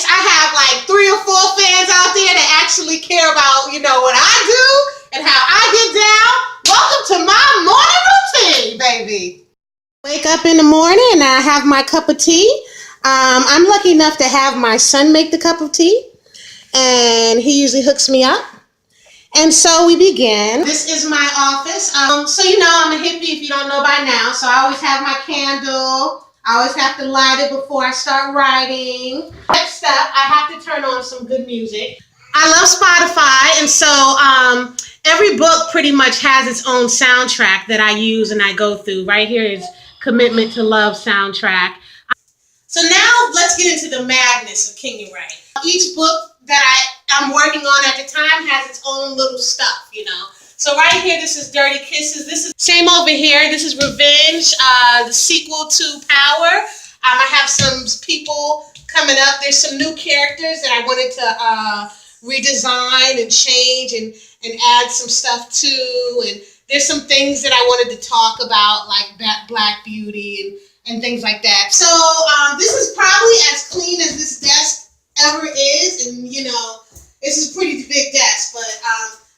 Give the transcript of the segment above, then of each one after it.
I have like 3 or 4 fans out there that actually care about, what I do and how I get down. Welcome to my morning routine, baby. Wake up in the morning and I have my cup of tea. I'm lucky enough to have my son make the cup of tea, and he usually hooks me up. And so we begin. This is my office. So I'm a hippie if you don't know by now. So I always have my candle. I always have to light it before I start writing. Next up, I have to turn on some good music. I love Spotify, and so every book pretty much has its own soundtrack that I use and I go through. Right here is Commitment to Love soundtrack. So now let's get into the madness of Kenya Ray. Each book that I'm working on at the time has its own little stuff, So right here, this is Dirty Kisses. This is same over here. This is Revenge, the sequel to Power. I have some people coming up. There's some new characters that I wanted to redesign and change and add some stuff to. And there's some things that I wanted to talk about, like Black beauty and things like that. So this is probably as clean as this desk ever is, and this is a pretty big desk, but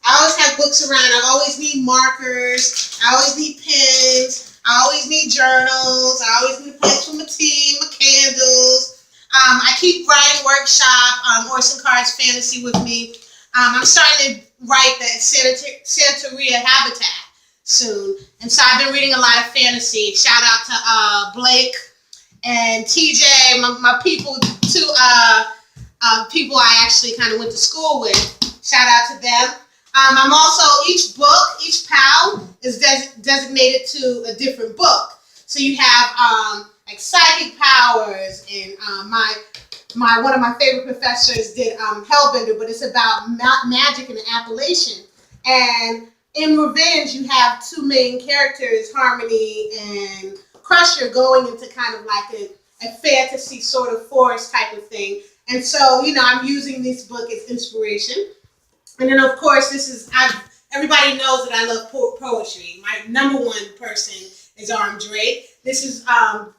I always have books around. I always need markers. I always need pens. I always need journals. I always need a place for my tea, my candles. I keep writing workshop, Orson Card's Fantasy with me. I'm starting to write the Santeria Habitat soon, and so I've been reading a lot of fantasy. Shout out to Blake and TJ, my people, two people I actually kind of went to school with. Shout out to them. I'm also, each book, each PAL is designated to a different book. So you have like psychic powers, and one of my favorite professors did Hellbender, but it's about magic in the Appalachian. And in Revenge, you have 2 main characters, Harmony and Crusher, going into kind of like a fantasy sort of forest type of thing. And so, I'm using this book as inspiration. And then, of course, everybody knows that I love poetry. My number 1 person is Arm Drake. This is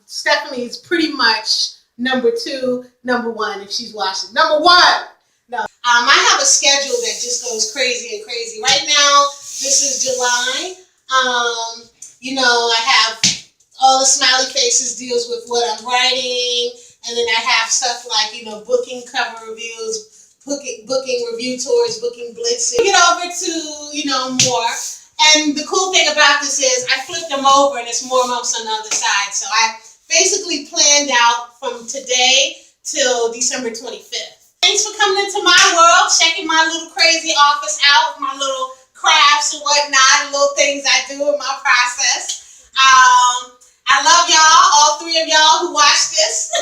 Stephanie's pretty much number 2, number 1, if she's watching. Number 1! No. I have a schedule that just goes crazy and crazy. Right now, this is July. I have all the smiley faces deals with what I'm writing. And then I have stuff like, booking cover reviews, booking review tours, booking blitzes. Get over to, more. And the cool thing about this is I flip them over and it's more months on the other side. So I basically planned out from today till December 25th. Thanks for coming into my world, checking my little crazy office out, my little crafts and whatnot, little things I do in my process. I love y'all, all 3 of y'all who watch this.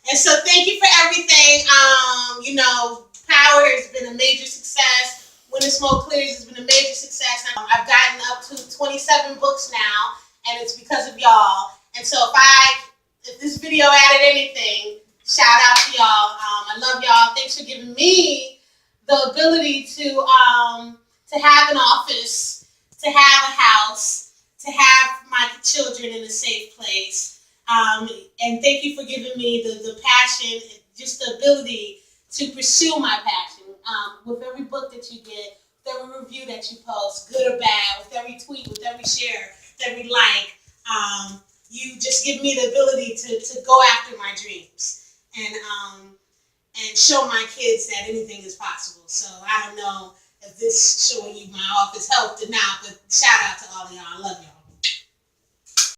And so thank you for everything. Power has been a major success. When the Smoke Clears has been a major success. I've gotten up to 27 books now, and it's because of y'all. And so if this video added anything, shout out to y'all. I love y'all. Thanks for giving me the ability to have an office, to have a house, to have my children in a safe place. And thank you for giving me the passion, just the ability to pursue my passion. With every book that you get, with every review that you post, good or bad, with every tweet, with every share, with every like, you just give me the ability to go after my dreams and show my kids that anything is possible. So I don't know if this showing you my office helped or not, but shout out to all of y'all. I love y'all.